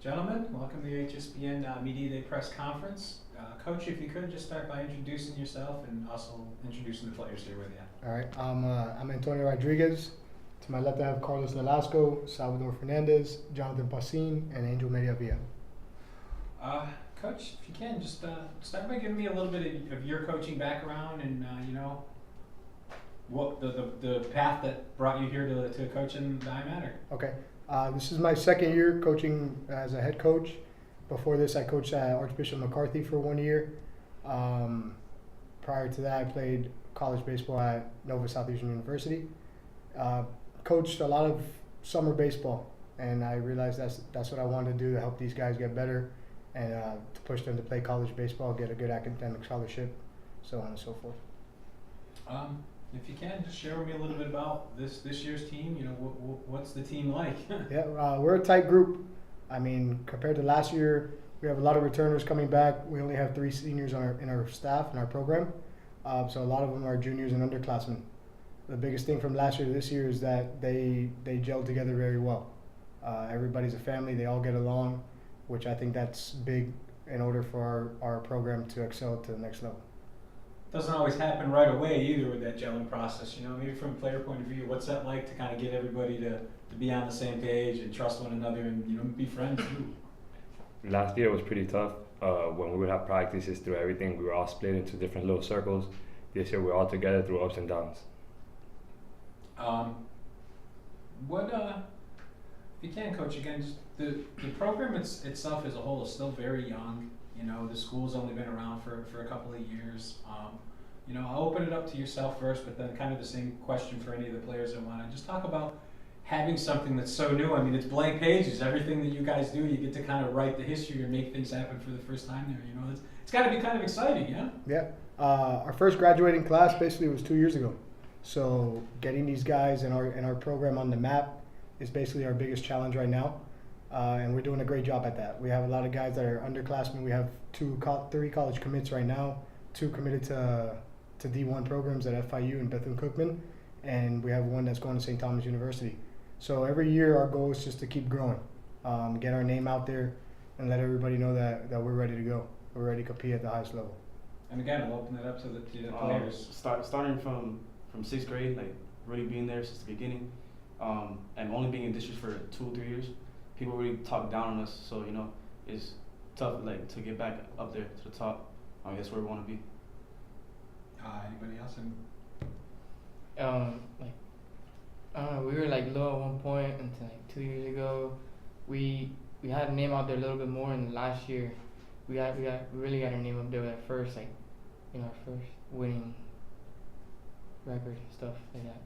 Gentlemen, welcome to the HSBN Media Day Press Conference. Coach, if you could just start by introducing yourself and also introducing the players here with you. All right, I'm Antonio Rodriguez. To my left, I have Carlos Nolasco, Salvador Fernandez, Jonathan Pasin, and Angel Mediavilla. Coach, if you can, just start by giving me a little bit of your coaching background and what the path that brought you here to coach in the IMATER. Okay, this is my second year coaching as a head coach. Before this, I coached at Archbishop McCarthy for 1 year. Prior to that, I played college baseball at Nova Southeastern University. Coached a lot of summer baseball, and I realized that's what I wanted to do to help these guys get better and to push them to play college baseball, get a good academic scholarship, so on and so forth. If you can, just share with me a little bit about this year's team. What's the team like? Yeah, we're a tight group. I mean, compared to last year, we have a lot of returners coming back. We only have 3 seniors in our staff, in our program. So a lot of them are juniors and underclassmen. The biggest thing from last year to this year is that they gelled together very well. Everybody's a family. They all get along, which I think that's big in order for our program to excel to the next level. Doesn't always happen right away either with that gelling process. Maybe from a player point of view, what's that like to kind of get everybody to be on the same page and trust one another and be friends too? Last year was pretty tough. When we would have practices through everything, we were all split into different little circles. This year we're all together through ups and downs. If you can, Coach, again, just the program itself as a whole is still very young. The school's only been around for a couple of years. I'll open it up to yourself first, but then kind of the same question for any of the players that want to just talk about having something that's so new. I mean, it's blank pages. Everything that you guys do, you get to kind of write the history and make things happen for the first time there. It's got to be kind of exciting, yeah? Yeah. Our first graduating class basically was 2 years ago. So getting these guys in our program on the map is basically our biggest challenge right now. And we're doing a great job at that. We have a lot of guys that are underclassmen. We have 3 college commits right now, 2 committed to D1 programs at FIU and Bethune-Cookman, and we have 1 that's going to St. Thomas University. So every year our goal is just to keep growing, get our name out there, and let everybody know that we're ready to go. We're ready to compete at the highest level. And again, I'll open it up to the players. Starting from 6th grade, like really being there since the beginning, and only being in districts for 2 or 3 years, people really talk down on us. So it's tough like to get back up there to the top. That's where we want to be. Anybody else? We were like low at one point until like 2 years ago. We had a name out there a little bit more, and last year we really got our name up there with our first first winning record and stuff like that.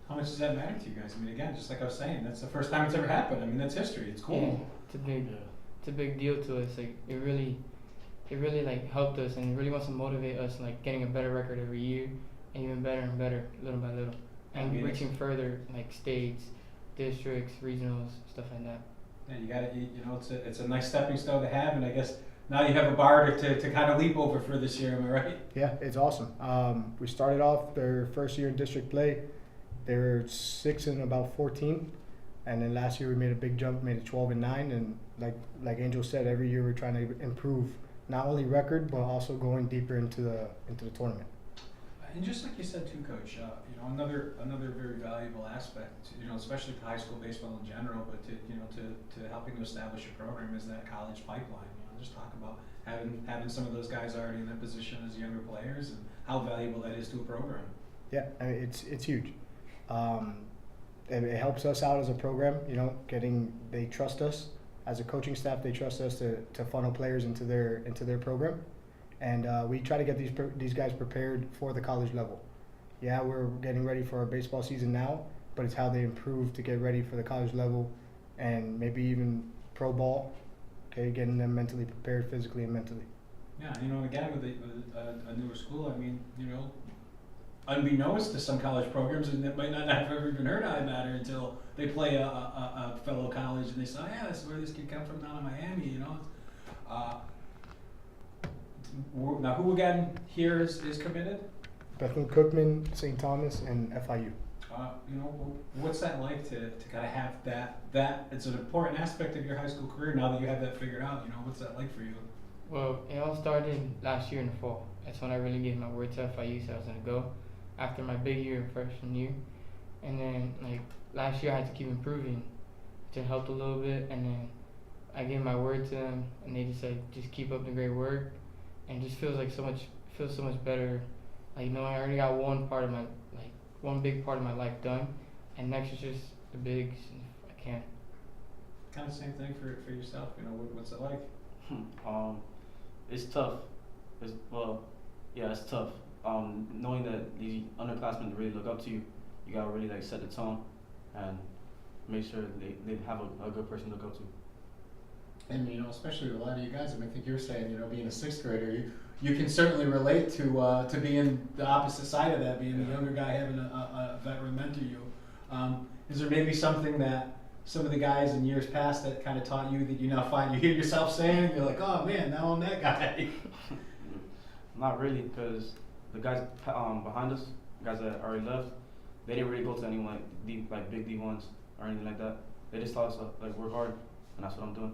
How much does that matter to you guys? I mean, again, just like I was saying, that's the first time it's ever happened. I mean, that's history. It's cool. Yeah, it's a big deal to us. Like it really like helped us, and it really wants to motivate us, like getting a better record every year, and even better and better, little by little, and reaching further, like states, districts, regionals, stuff like that. Yeah, you got it. It's a nice stepping stone to have, and I guess now you have a bar to kind of leap over for this year. Am I right? Yeah, it's awesome. We started off their first year in district play. They were 6 and about 14, and then last year we made a big jump, made it 12 and 9, and like Angel said, every year we're trying to improve not only record but also going deeper into the tournament. And just like you said too, Coach, another very valuable aspect, especially to high school baseball in general, but to helping to establish a program is that college pipeline. Just talk about having some of those guys already in that position as younger players and how valuable that is to a program. Yeah, I mean, it's huge. It helps us out as a program. They trust us as a coaching staff. They trust us to funnel players into their program. And we try to get these guys prepared for the college level. Yeah, we're getting ready for our baseball season now, but it's how they improve to get ready for the college level and maybe even pro ball. Okay, getting them mentally prepared, physically and mentally. Yeah, again with a newer school, I mean, unbeknownst to some college programs, and that might not have ever even heard of IMATER until they play a fellow college and they say, yeah, that's where this kid come from down in Miami. Now, who again here is committed? Bethune-Cookman, St. Thomas, and FIU. What's that like to kind of have that it's an important aspect of your high school career now that you have that figured out. What's that like for you? Well, it all started last year in the fall. That's when I really gave my word to FIU, so I was gonna go after my big year freshman year. And then like last year I had to keep improving, which helped a little bit. And then I gave my word to them, and they just said just keep up the great work, and just feels so much better. Like I already got one big part of my life done, and next is just the bigs if I can. Kind of same thing for yourself. What's it like? It's tough. It's tough. Knowing that these underclassmen really look up to you, you gotta really like set the tone and make sure they have a good person to look up to. And especially with a lot of you guys, I think you're saying, being a sixth grader, you can certainly relate to being the opposite side of that, being the younger guy having a veteran mentor you. Is there maybe something that some of the guys in years past that kind of taught you that you now find you hear yourself saying, and you're like, oh man, now I'm that guy? Not really, because the guys behind us, guys that already left, they didn't really go to any big D1s or anything like that. They just taught us to work hard, and that's what I'm doing.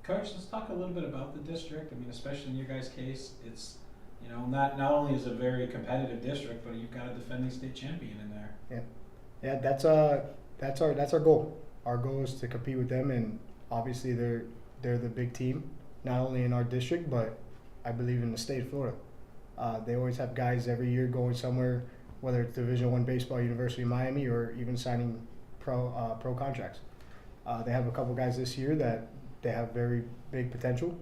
Coach, let's talk a little bit about the district. Especially in your guys' case, it's not only is it a very competitive district, but you've got a defending state champion in there. Yeah, that's our goal. Our goal is to compete with them, and obviously they're the big team, not only in our district, but I believe in the state of Florida. They always have guys every year going somewhere, whether it's Division I baseball, University of Miami, or even signing pro contracts. They have a couple guys this year that they have very big potential,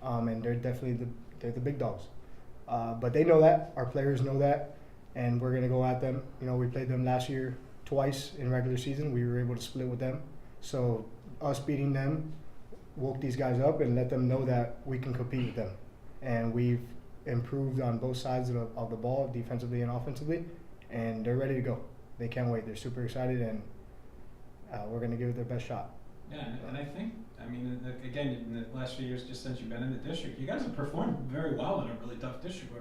and they're definitely the big dogs. But they know that, our players know that, and we're gonna go at them. We played them last year twice in regular season. We were able to split with them, so us beating them woke these guys up and let them know that we can compete with them, and we've improved on both sides of the ball, defensively and offensively, and they're ready to go. They can't wait. They're super excited, and we're going to give it their best shot. Yeah, and I think, again, in the last few years, just since you've been in the district, you guys have performed very well in a really tough district.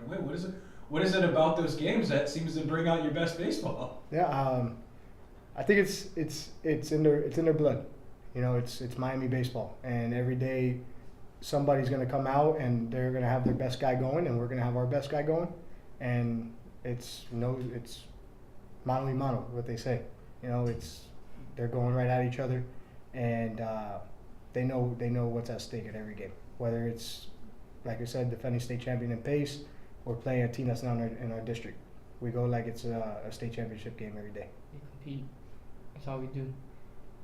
What is it about those games that seems to bring out your best baseball? Yeah, I think it's in their blood. It's Miami baseball, and every day somebody's going to come out and they're going to have their best guy going, and we're going to have our best guy going, and it's mano a mano, what they say. They're going right at each other, and they know what's at stake at every game. Whether it's, like I said, defending state champion in pace, or playing a team that's not in our district. We go like it's a state championship game every day. We compete. That's all we do.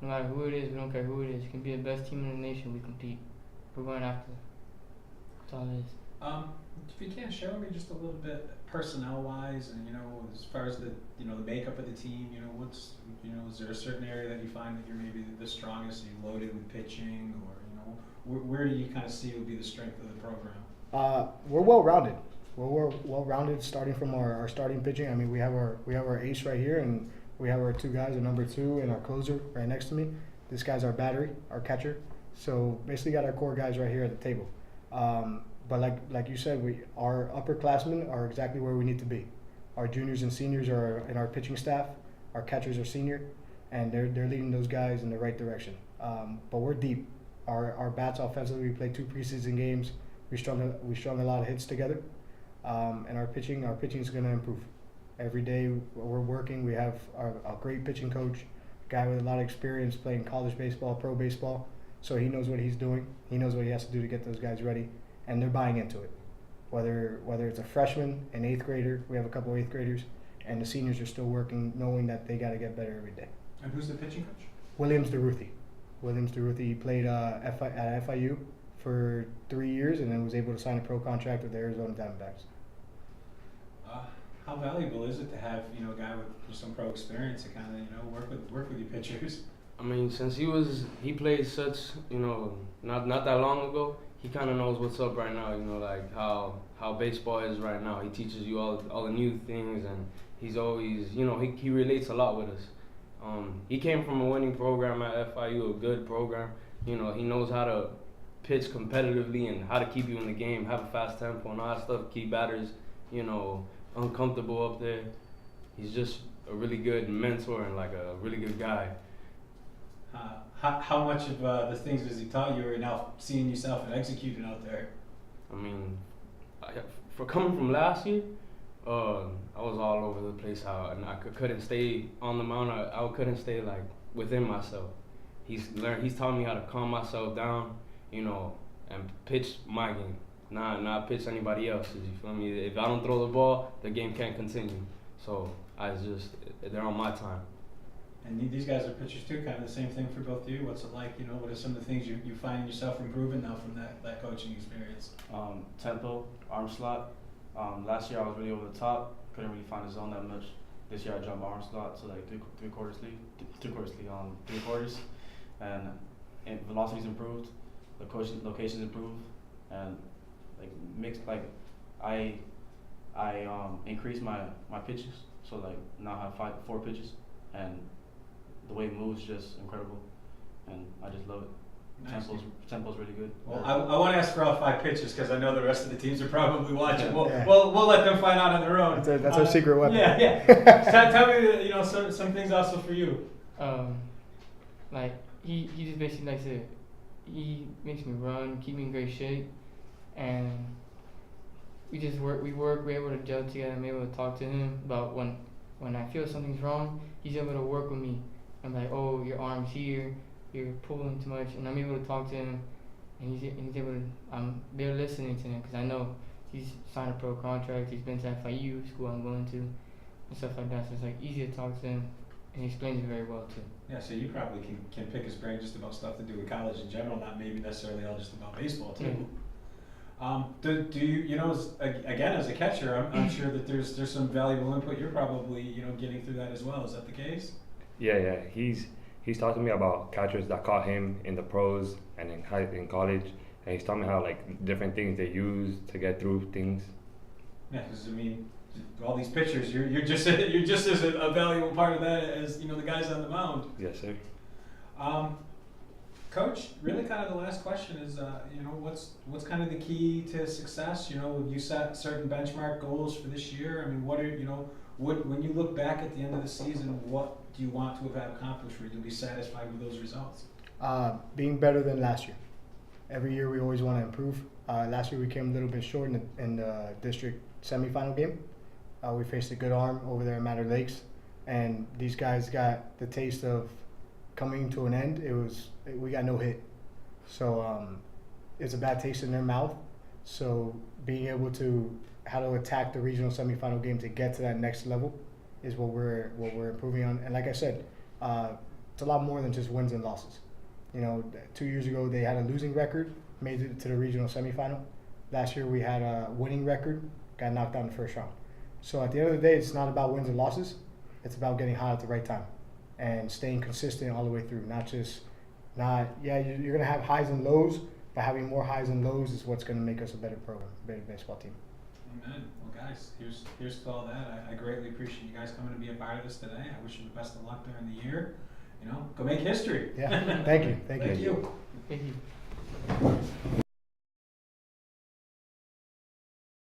No matter who it is, we don't care who it is. It can be the best team in the nation. We compete. We're going after. That's all it is. If you can share with me just a little bit personnel-wise, and as far as the makeup of the team, is there a certain area that you find that you're maybe the strongest? Are you loaded with pitching, or where do you kind of see would be the strength of the program? We're well-rounded. We're well-rounded, starting from our starting pitching. We have our ace right here, and we have our two guys, our number 2 and our closer right next to me. This guy's our battery, our catcher. So basically got our core guys right here at the table. But like you said, our upperclassmen are exactly where we need to be. Our juniors and seniors are in our pitching staff. Our catchers are senior, and they're leading those guys in the right direction. But we're deep. Our bats offensively, we played 2 preseason games. We strung a lot of hits together, and our pitching is going to improve. Every day we're working. We have a great pitching coach, guy with a lot of experience playing college baseball, pro baseball. So he knows what he's doing. He knows what he has to do to get those guys ready, and they're buying into it. Whether it's a freshman, an 8th grader, we have a couple 8th graders, and the seniors are still working, knowing that they got to get better every day. And who's the pitching coach? Williams DeRuthi. He played at FIU for 3 years, and then was able to sign a pro contract with the Arizona Diamondbacks. How valuable is it to have a guy with some pro experience to kind of work with your pitchers? Since he played such not that long ago, he kind of knows what's up right now. Like how baseball is right now. He teaches you all the new things, and he's always he relates a lot with us. He came from a winning program at FIU, a good program. He knows how to pitch competitively and how to keep you in the game, have a fast tempo and all that stuff, keep batters uncomfortable up there. He's just a really good mentor and like a really good guy. How much of the things has he taught you are now seeing yourself and executing out there? I mean, for coming from last year, I was all over the place. And I couldn't stay on the mound. I couldn't stay like within myself. He's taught me how to calm myself down, you know, and pitch my game, not pitch anybody else's. You feel me? If I don't throw the ball, the game can't continue. So they're on my time. And these guys are pitchers too, kind of the same thing for both of you. What's it like? You know, what are some of the things you find yourself improving now from that coaching experience? Tempo, arm slot. Last year I was really over the top. Couldn't really find the zone that much. This year I jumped my arm slot to like three quarters, and velocity's improved. Locations improved, and like mixed like I increased my pitches. So like now I have 4 pitches, and the way it moves is just incredible, and I just love it. Nice. Tempo's really good. Well, I want to ask for all 5 pitches because I know the rest of the teams are probably watching. Yeah. We'll let them find out on their own. That's our secret weapon. Yeah. Tell me, you know, some things also for you. Like he just basically likes to, he makes me run, keep me in great shape, and we're able to gel together. I'm able to talk to him about when I feel something's wrong. He's able to work with me. I'm like, oh, your arm's here, you're pulling too much, and I'm able to talk to him, and he's able to. They're listening to him because I know he's signed a pro contract. He's been to FIU school I'm going to, and stuff like that. So it's like easy to talk to him, and he explains it very well too. Yeah, so you probably can pick his brain just about stuff to do with college in general, not maybe necessarily all just about baseball too. Do you know, again, as a catcher, I'm sure that there's some valuable input you're probably, you know, getting through that as well. Is that the case? Yeah. He's talked to me about catchers that caught him in the pros and in college, and he's telling me how like different things they use to get through things. Yeah, because I mean, all these pitchers, you're just as a valuable part of that as, you know, the guys on the mound. Yes, sir. Coach, really kind of the last question is, you know, what's kind of the key to success? You know, you set certain benchmark goals for this year. I mean, what are, you know, when you look back at the end of the season, what do you want to have accomplished where you'll be satisfied with those results? Being better than last year. Every year we always want to improve. Last year we came a little bit short in the district semifinal game. We faced a good arm over there at Matter Lakes, and these guys got the taste of coming to an end. We got no hit, so it's a bad taste in their mouth. So being able to how to attack the regional semifinal game to get to that next level is what we're improving on. And like I said, it's a lot more than just wins and losses. You know, 2 years ago they had a losing record, made it to the regional semifinal. Last year we had a winning record, got knocked out in the first round. So at the end of the day, it's not about wins and losses. It's about getting hot at the right time and staying consistent all the way through. You're gonna have highs and lows, but having more highs and lows is what's gonna make us a better program, better baseball team. Amen. Well, guys, here's to all that. I greatly appreciate you guys coming to be a part of this today. I wish you the best of luck during the year. You know, go make history. Yeah, thank you. Thank you. Thank you.